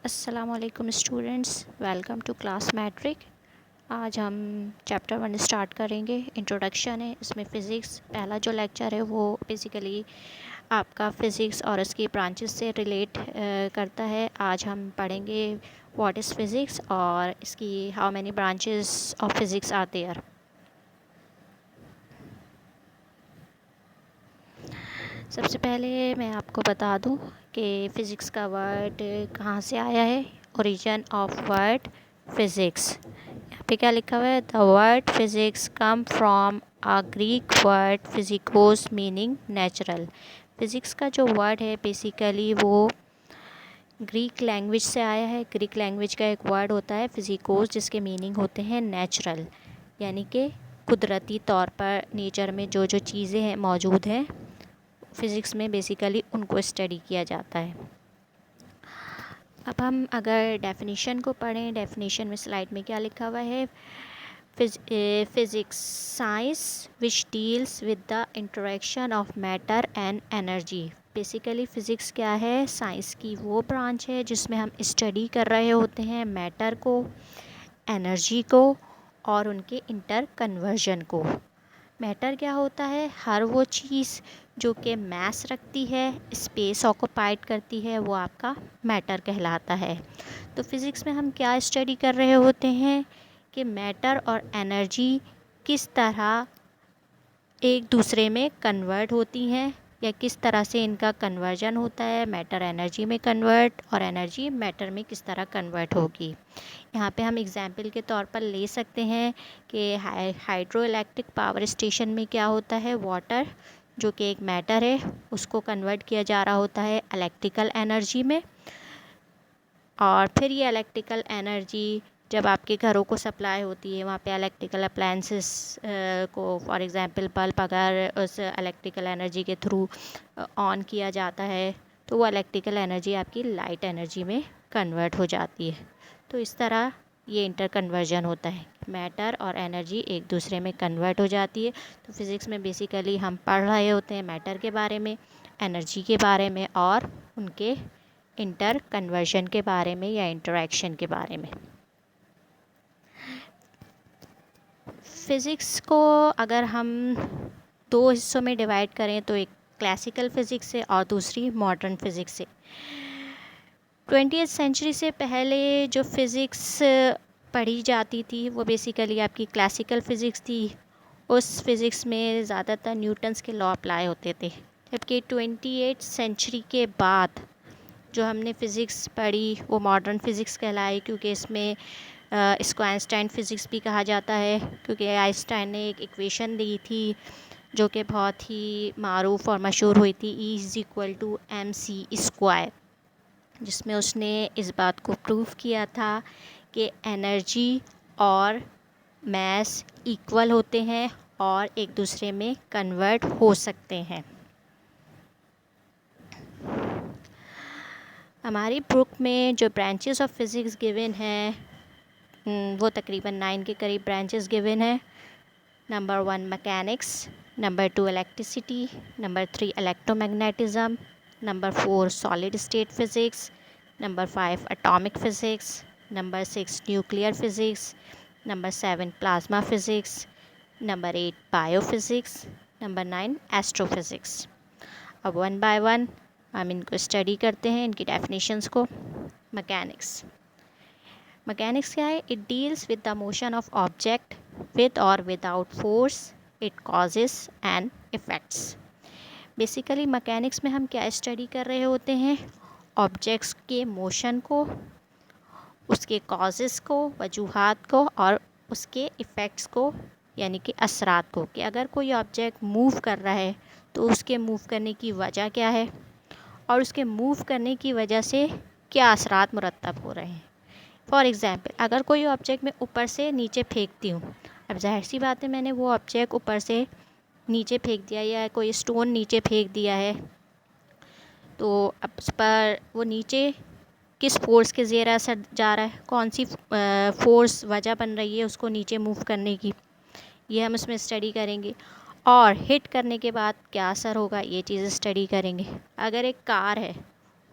अस्सलामुअलैकुम students, welcome to class matric. आज हम चैप्टर 1 स्टार्ट करेंगे। इंट्रोडक्शन है, इसमें फ़िज़िक्स पहला जो लेक्चर है वो बेसिकली आपका फ़िज़िक्स और इसकी ब्रांचेस से रिलेट करता है। आज हम पढ़ेंगे व्हाट इज़ फ़िज़िक्स और इसकी how many branches of physics are there. सबसे पहले मैं आपको बता दूं कि फ़िज़िक्स का वर्ड कहाँ से आया है। ओरिजिन ऑफ वर्ड फ़िज़िक्स, यहाँ पे क्या लिखा हुआ है, the word physics come from a Greek word physikos meaning natural. Physics का जो वर्ड है बेसिकली वो ग्रीक लैंग्वेज से आया है। ग्रीक लैंग्वेज का एक वर्ड होता है फिजिकोस, जिसके मीनिंग होते हैं नेचुरल, यानी कि कुदरती तौर पर नेचर में जो जो चीज़ें हैं मौजूद हैं, फ़िज़िक्स में बेसिकली उनको स्टडी किया जाता है। अब हम अगर डेफिनेशन को पढ़ें, डेफिनेशन में स्लाइड में क्या लिखा हुआ है, physics science which deals with the interaction of matter and energy. Basically physics क्या है, साइंस की वो ब्रांच है जिसमें हम स्टडी कर रहे होते हैं मैटर को, एनर्जी को और उनके इंटर कन्वर्जन को। मैटर क्या होता है, हर वो चीज़ जो कि मास रखती है, स्पेस ऑक्युपाइड करती है, वो आपका मैटर कहलाता है। तो फिज़िक्स में हम क्या स्टडी कर रहे होते हैं कि मैटर और एनर्जी किस तरह एक दूसरे में कन्वर्ट होती हैं या किस तरह से इनका कन्वर्जन होता है। मैटर एनर्जी में कन्वर्ट और एनर्जी मैटर में किस तरह कन्वर्ट होगी। यहाँ पे हम एग्जाम्पल के तौर पर ले सकते हैं कि हाइड्रो इलेक्ट्रिक पावर स्टेशन में क्या होता है, वाटर जो कि एक मैटर है उसको कन्वर्ट किया जा रहा होता है इलेक्ट्रिकल एनर्जी में, और फिर ये इलेक्ट्रिकल एनर्जी जब आपके घरों को सप्लाई होती है, वहाँ पे इलेक्ट्रिकल अप्लायंसेस को फॉर एग्ज़ाम्पल बल्ब अगर उस इलेक्ट्रिकल एनर्जी के थ्रू ऑन किया जाता है तो वो इलेक्ट्रिकल एनर्जी आपकी लाइट एनर्जी में कन्वर्ट हो जाती है। तो इस तरह ये इंटर कन्वर्जन होता है, मैटर और एनर्जी एक दूसरे में कन्वर्ट हो जाती है। तो फिज़िक्स में बेसिकली हम पढ़ रहे होते हैं मैटर के बारे में, एनर्जी के बारे में और उनके इंटर कन्वर्जन के बारे में या इंटरेक्शन के बारे में। फ़िज़िक्स को अगर हम दो हिस्सों में डिवाइड करें तो एक क्लासिकल फ़िज़िक्स से और दूसरी मॉडर्न फ़िज़िक्स से। 20वीं सेंचुरी से पहले जो फ़िज़िक्स पढ़ी जाती थी वो बेसिकली आपकी क्लासिकल फ़िज़िक्स थी। उस फिज़िक्स में ज़्यादातर न्यूटन्स के लॉ अप्लाई होते थे, जबकि 28वीं सेंचुरी के बाद जो हमने फ़िज़िक्स पढ़ी वो मॉडर्न फ़िज़िक्स कहलाई, क्योंकि इसमें इसको आइंस्टाइन फ़िज़िक्स भी कहा जाता है, क्योंकि आइंस्टाइन ने एक इक्वेशन दी थी जो कि बहुत ही मारूफ और मशहूर हुई थी, E=mc², जिसमें उसने इस बात को प्रूव किया था कि एनर्जी और मास इक्वल होते हैं और एक दूसरे में कन्वर्ट हो सकते हैं। हमारी बुक में जो ब्रांचेस ऑफ फिज़िक्स गिवन हैं वो तकरीबन 9 के करीब ब्रांचेस गिवन है। Number 1 mechanics, number 2 electricity, number 3 electromagnetism, number 4 solid state physics, number 5 atomic physics, number 6 nuclear physics, number 7 plasma physics, number 8 biophysics, number 9 astrophysics. अब वन बाय वन हम इनको study करते हैं, इनकी डेफिनेशंस को। मैकेनिक्स क्या है, it deals with the motion of object with और without force, it causes and effects. Basically mechanics में हम क्या स्टडी कर रहे होते हैं, ऑब्जेक्ट्स के मोशन को, उसके कॉजेस को, वजूहात को और उसके इफ़ेक्ट्स को, यानी कि असरात को, कि अगर कोई ऑब्जेक्ट मूव कर रहा है तो उसके मूव करने की वजह क्या है और उसके मूव करने की वजह से क्या असरात मुरतब हो रहे हैं। फॉर एग्ज़ाम्पल, अगर कोई ऑब्जेक्ट मैं ऊपर से नीचे फेंकती हूँ, अब जाहिर सी बात है मैंने वो ऑब्जेक्ट ऊपर से नीचे फेंक दिया या कोई स्टोन नीचे फेंक दिया है, तो अब उस पर वो नीचे किस फोर्स के ज़ेर असर जा रहा है, कौन सी फोर्स वजह बन रही है उसको नीचे मूव करने की, ये हम उसमें स्टडी करेंगे। और हिट करने के बाद क्या असर होगा, ये चीज़ स्टडी करेंगे। अगर एक कार है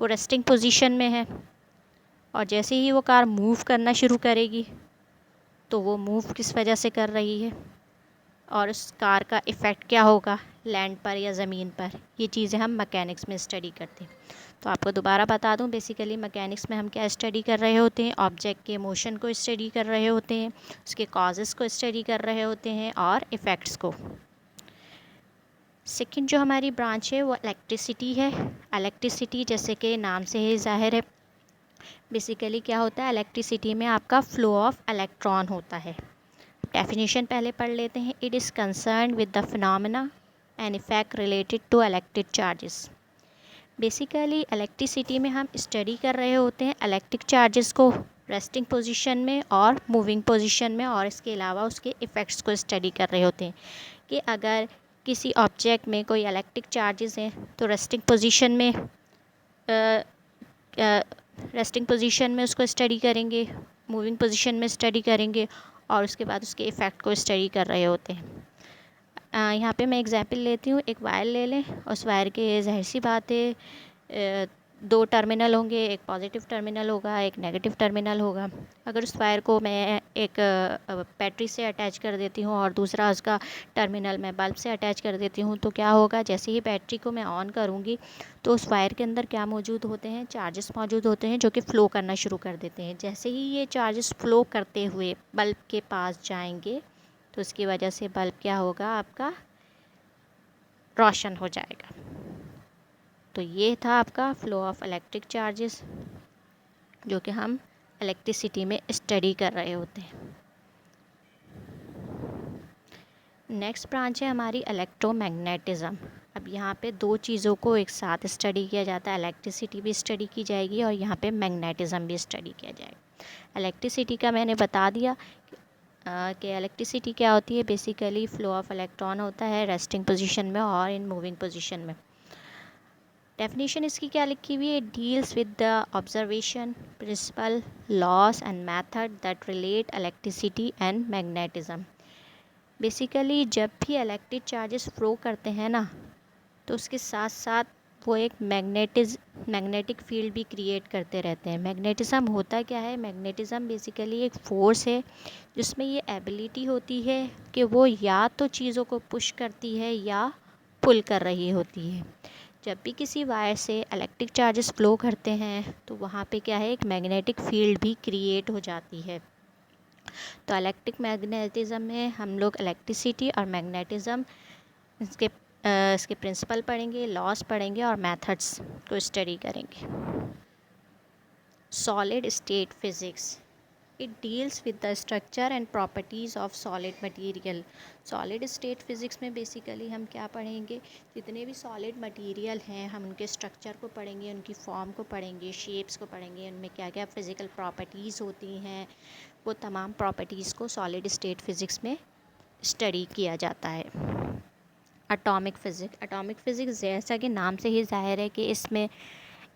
वो रेस्टिंग पोजीशन में है और जैसे ही वो कार मूव करना शुरू करेगी तो वो मूव किस वजह से कर रही है और उस कार का इफ़ेक्ट क्या होगा लैंड पर या ज़मीन पर, ये चीज़ें हम मैकेनिक्स में स्टडी करते हैं। तो आपको दोबारा बता दूं, बेसिकली मैकेनिक्स में हम क्या स्टडी कर रहे होते हैं, ऑब्जेक्ट के मोशन को स्टडी कर रहे होते हैं, उसके कॉजेज़ को स्टडी कर रहे होते हैं और इफ़ेक्ट्स को। सेकंड जो हमारी ब्रांच है वो इलेक्ट्रिसिटी है। इलेक्ट्रिसिटी जैसे कि नाम से ही जाहिर है, बेसिकली क्या होता है, इलेक्ट्रिसिटी में आपका फ्लो ऑफ इलेक्ट्रॉन होता है। डेफिनेशन पहले पढ़ लेते हैं। It is concern with the phenomena and effect related to electric charges. Basically electricity में हम स्टडी कर रहे होते हैं इलेक्ट्रिक चार्जेस को रेस्टिंग पोजीशन में और मूविंग पोजीशन में, और इसके अलावा उसके इफ़ेक्ट्स को स्टडी कर रहे होते हैं कि अगर किसी ऑब्जेक्ट में कोई इलेक्ट्रिक चार्जेस हैं तो रेस्टिंग पोजीशन में उसको स्टडी करेंगे, मूविंग पोजीशन में स्टडी करेंगे और उसके बाद उसके इफ़ेक्ट को स्टडी कर रहे होते हैं। यहाँ पे मैं एग्जांपल लेती हूँ, एक वायर ले लें, उस वायर के ज़ाहिर सी बात है दो टर्मिनल होंगे, एक पॉजिटिव टर्मिनल होगा, एक नेगेटिव टर्मिनल होगा। अगर उस वायर को मैं एक बैटरी से अटैच कर देती हूँ और दूसरा उसका टर्मिनल मैं बल्ब से अटैच कर देती हूँ, तो क्या होगा, जैसे ही बैटरी को मैं ऑन करूँगी तो उस वायर के अंदर क्या मौजूद होते हैं, चार्जेस मौजूद होते हैं जो कि फ़्लो करना शुरू कर देते हैं। जैसे ही ये चार्जेस फ़्लो करते हुए बल्ब के पास जाएंगे तो उसकी वजह से बल्ब क्या होगा, आपका रोशन हो जाएगा। तो ये था आपका फ्लो ऑफ इलेक्ट्रिक चार्जेस जो कि हम इलेक्ट्रिसिटी में स्टडी कर रहे होते हैं। नेक्स्ट ब्रांच है हमारी इलेक्ट्रोमैग्नेटिज़्म। अब यहाँ पे दो चीज़ों को एक साथ स्टडी किया जाता है, इलेक्ट्रिसिटी भी स्टडी की जाएगी और यहाँ पे मैग्नेटिज़्म भी स्टडी किया जाएगा। इलेक्ट्रिसिटी का मैंने बता दिया कि इलेक्ट्रिसिटी क्या होती है, बेसिकली फ़्लो ऑफ इलेक्ट्रॉन होता है रेस्टिंग पोजीशन में और इन मूविंग पोजीशन में। डेफिनेशन इसकी क्या लिखी हुई है, deals with the observation principle laws and method that relate electricity and magnetism. Basically जब भी इलेक्ट्रिक चार्जेस फ्लो करते हैं ना, तो उसके साथ साथ वो एक मैग्नेटिक फील्ड भी क्रिएट करते रहते हैं। मैग्नेटिज़्म होता क्या है, मैग्नेटिज़्म बेसिकली एक फ़ोर्स है जिसमें ये एबिलिटी होती है कि वो या तो चीज़ों को पुश करती है या पुल कर रही होती है। जब भी किसी वायर से इलेक्ट्रिक चार्जेस फ़्लो करते हैं तो वहाँ पे क्या है, एक मैग्नेटिक फील्ड भी क्रिएट हो जाती है। तो इलेक्ट्रिक मैग्नेटिज़्म में हम लोग इलेक्ट्रिसिटी और मैग्नेटिज़्म इसके प्रिंसिपल पढ़ेंगे, लॉस पढ़ेंगे और मेथड्स को स्टडी करेंगे। Solid state physics, it deals with the structure and properties of solid material. Solid state physics में बेसिकली हम क्या पढ़ेंगे, जितने भी सॉलिड मटेरियल हैं हम उनके स्ट्रक्चर को पढ़ेंगे, उनकी फॉर्म को पढ़ेंगे, शेप्स को पढ़ेंगे, उनमें क्या क्या फ़िज़िकल प्रॉपर्टीज़ होती हैं, वो तमाम प्रॉपर्टीज़ को सॉलिड स्टेट फिज़िक्स में स्टडी किया जाता है। एटॉमिक फ़िज़िक्स जैसा कि नाम से ही ज़ाहिर है कि इसमें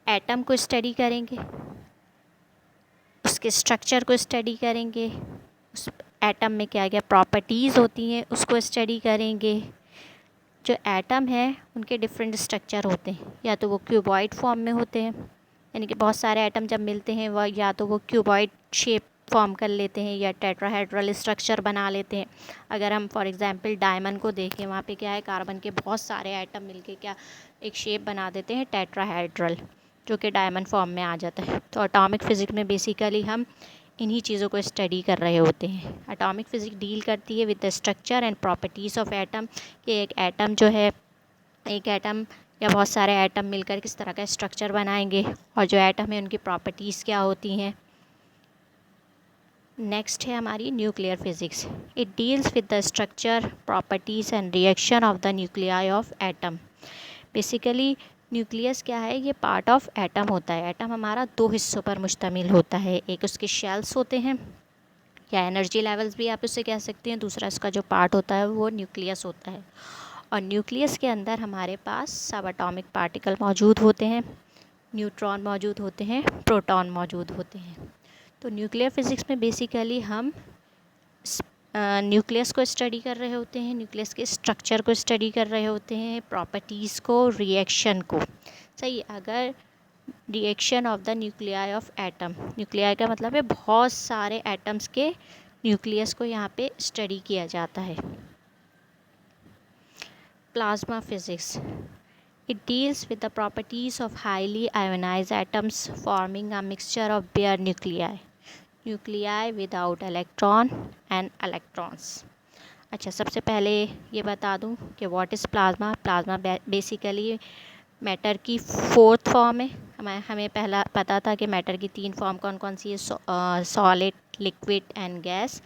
एटम को स्टडी करेंगे, उसके स्ट्रक्चर को स्टडी करेंगे, उस एटम में क्या क्या प्रॉपर्टीज़ होती हैं उसको स्टडी करेंगे। जो एटम है उनके डिफरेंट स्ट्रक्चर होते हैं, या तो वो क्यूबॉइड फॉर्म में होते हैं, यानी कि बहुत सारे एटम जब मिलते हैं वह या तो वो क्यूबॉइड शेप फॉर्म कर लेते हैं या टेट्राहेड्रल स्ट्रक्चर बना लेते हैं। अगर हम फॉर एग्जांपल डायमंड को देखें, वहाँ पे क्या है, कार्बन के बहुत सारे एटम मिलके क्या एक शेप बना देते हैं टेट्राहेड्रल, जो कि डायमंड फॉर्म में आ जाता है। तो एटॉमिक फ़िज़िक्स में बेसिकली हम इन्हीं चीज़ों को स्टडी कर रहे होते हैं। एटॉमिक फ़िज़िक्स डील करती है with the structure and properties of atom, कि एक एटम जो है, एक एटम या बहुत सारे एटम मिलकर किस तरह का स्ट्रक्चर बनाएंगे और जो एटम है उनकी प्रॉपर्टीज़ क्या होती हैं। नेक्स्ट है हमारी nuclear physics, it deals with the structure properties and reaction of the nuclei of atom. Basically nucleus क्या है, ये पार्ट ऑफ एटम होता है। एटम हमारा दो हिस्सों पर मुश्तमिल होता है, एक उसके शेल्स होते हैं या एनर्जी लेवल्स भी आप उससे कह सकते हैं, दूसरा इसका जो पार्ट होता है वो न्यूक्लियस होता है। और न्यूक्लियस के अंदर हमारे पास सब एटॉमिक पार्टिकल मौजूद होते हैं, न्यूट्रॉन मौजूद होते हैं, प्रोटॉन मौजूद होते हैं। तो न्यूक्लियर फिज़िक्स में बेसिकली हम न्यूक्लियस को स्टडी कर रहे होते हैं, न्यूक्लियस के स्ट्रक्चर को स्टडी कर रहे होते हैं, प्रॉपर्टीज़ को, रिएक्शन को। सही, अगर reaction of the nuclei of atom. Nuclei का मतलब है बहुत सारे एटम्स के न्यूक्लियस को यहाँ पे स्टडी किया जाता है। Plasma physics, it deals with the properties of highly ionized atoms forming a mixture of bare nuclei without electron and electrons। अच्छा, सबसे पहले ये बता दूं कि what is plasma. Plasma basically matter की फोर्थ फॉर्म है। हमें पहला पता था कि मैटर की 3 फॉर्म कौन कौन सी है, सॉलिड, लिक्विड एंड गैस।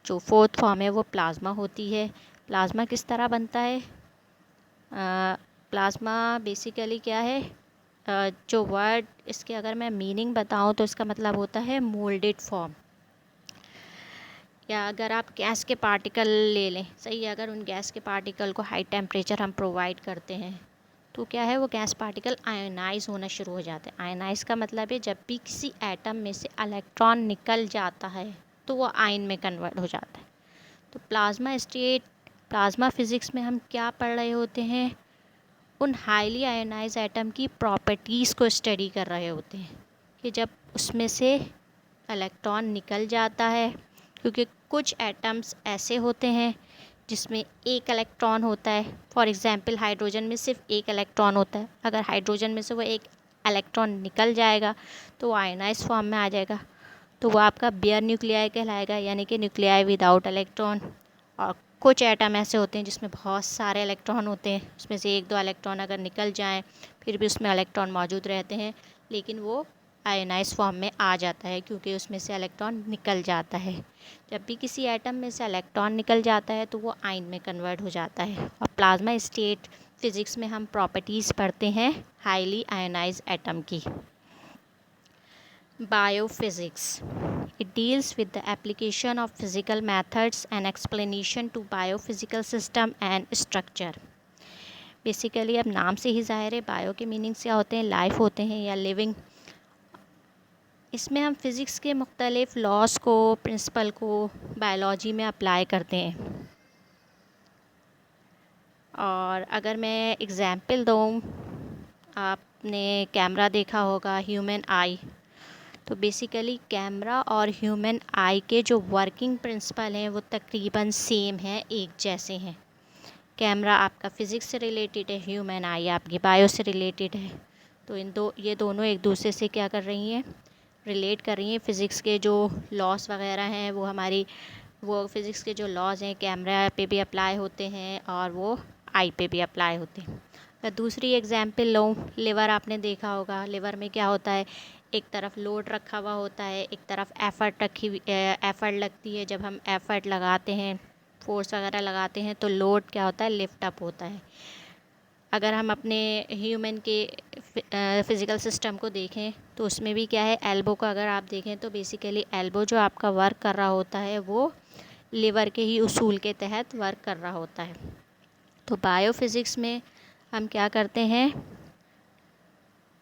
जो फोर्थ फॉर्म है वो प्लाज्मा होती है। प्लाज्मा किस तरह बनता है? प्लाज्मा बेसिकली क्या है, जो वर्ड इसके अगर मैं मीनिंग बताऊं तो इसका मतलब होता है मोल्डेड फॉर्म। या अगर आप गैस के पार्टिकल ले लें, सही है, अगर उन गैस के पार्टिकल को हाई टेम्परेचर हम प्रोवाइड करते हैं तो क्या है, वो गैस पार्टिकल आयोनाइज होना शुरू हो जाते हैं। आयोनाइज का मतलब है जब भी किसी एटम में से इलेक्ट्रॉन निकल जाता है तो वो आयन में कन्वर्ट हो जाता है। तो प्लाज्मा स्टेट, प्लाज्मा फिज़िक्स में हम क्या पढ़ रहे होते हैं, उन हाईली आयोनाइज एटम की प्रॉपर्टीज़ को स्टडी कर रहे होते हैं कि जब उसमें से इलेक्ट्रॉन निकल जाता है, क्योंकि कुछ एटम्स ऐसे होते हैं जिसमें एक इलेक्ट्रॉन होता है। फॉर एग्ज़ाम्पल हाइड्रोजन में सिर्फ एक इलेक्ट्रॉन होता है। अगर हाइड्रोजन में से वो एक इलेक्ट्रॉन निकल जाएगा तो वो आयोनाइज फॉर्म में आ जाएगा, तो वो आपका बेयर न्यूक्लियाई कहलाएगा, यानी कि न्यूक्लियाई विदाउट इलेक्ट्रॉन। और कुछ एटम ऐसे होते हैं जिसमें बहुत सारे इलेक्ट्रॉन होते हैं, उसमें से 1-2 इलेक्ट्रॉन अगर निकल जाएं फिर भी उसमें इलेक्ट्रॉन मौजूद रहते हैं, लेकिन वो आयोनाइज फॉर्म में आ जाता है क्योंकि उसमें से इलेक्ट्रॉन निकल जाता है। जब भी किसी एटम में से इलेक्ट्रॉन निकल जाता है तो वो आयन में कन्वर्ट हो जाता है। और प्लाज्मा स्टेट फिज़िक्स में हम प्रॉपर्टीज़ पढ़ते हैं हाईली आयोनाइज एटम की। Biophysics, it deals with the application of physical methods and explanation to biophysical system and structure। Basically अब नाम से ही ज़ाहिर है, बायो के मीनिंग्स क्या होते हैं, लाइफ होते हैं या लिविंग। इसमें हम फिज़िक्स के मुख्तलिफ लॉस को, प्रिंसिपल को बायोलॉजी में अप्लाई करते हैं। और अगर मैं एग्ज़ाम्पल दूँ, आपने कैमरा देखा होगा, ह्यूमन आई। तो बेसिकली कैमरा और ह्यूमन आई के जो वर्किंग प्रिंसिपल हैं वो तकरीबन सेम हैं, एक जैसे हैं। कैमरा आपका फ़िज़िक्स से रिलेटेड है, ह्यूमन आई आपकी बायो से रिलेटेड है। तो ये दोनों एक दूसरे से क्या कर रही हैं, रिलेट कर रही हैं। फ़िज़िक्स के जो लॉस वगैरह हैं वो फ़िज़िक्स के जो लॉज हैं कैमरा पे भी अप्लाई होते हैं और वो आई पे भी अप्लाई होते हैं। अगर दूसरी एग्जांपल लूँ, लिवर आपने देखा होगा। लिवर में क्या होता है, एक तरफ लोड रखा हुआ होता है, एक तरफ एफ़र्ट लगती है। जब हम एफ़र्ट लगाते हैं, फोर्स वगैरह लगाते हैं तो लोड क्या होता है, लिफ्ट अप होता है। अगर हम अपने ह्यूमन के फ़िज़िकल सिस्टम को देखें तो उसमें भी क्या है, एल्बो को अगर आप देखें तो बेसिकली एल्बो जो आपका वर्क कर रहा होता है वो लिवर के ही उसूल के तहत वर्क कर रहा होता है। तो बायोफिज़िक्स में हम क्या करते हैं,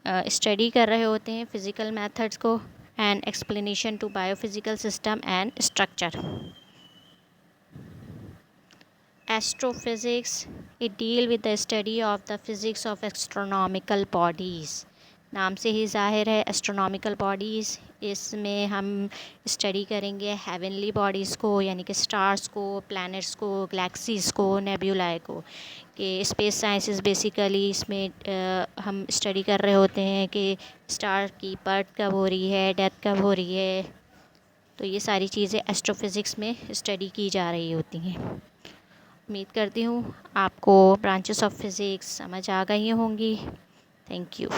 स्टडी कर रहे होते हैं फ़िज़िकल मेथड्स को and explanation to biophysical system and structure. Astrophysics, it deal with the study of the physics of astronomical bodies। नाम से ही ज़ाहिर है एस्ट्रोनॉमिकल बॉडीज़। इसमें हम स्टडी करेंगे हेवनली बॉडीज़ को, यानी कि स्टार्स को, प्लैनेट्स को, गैलेक्सीज़ को, नेब्यूलाए को। कि स्पेस साइंसेस बेसिकली इसमें हम स्टडी कर रहे होते हैं कि स्टार की बर्थ कब हो रही है, डेथ कब हो रही है। तो ये सारी चीज़ें एस्ट्रोफिज़िक्स में स्टडी की जा रही होती हैं। उम्मीद करती हूँ आपको ब्रांचेस ऑफ फिज़िक्स समझ आ गई होंगी। Thank you.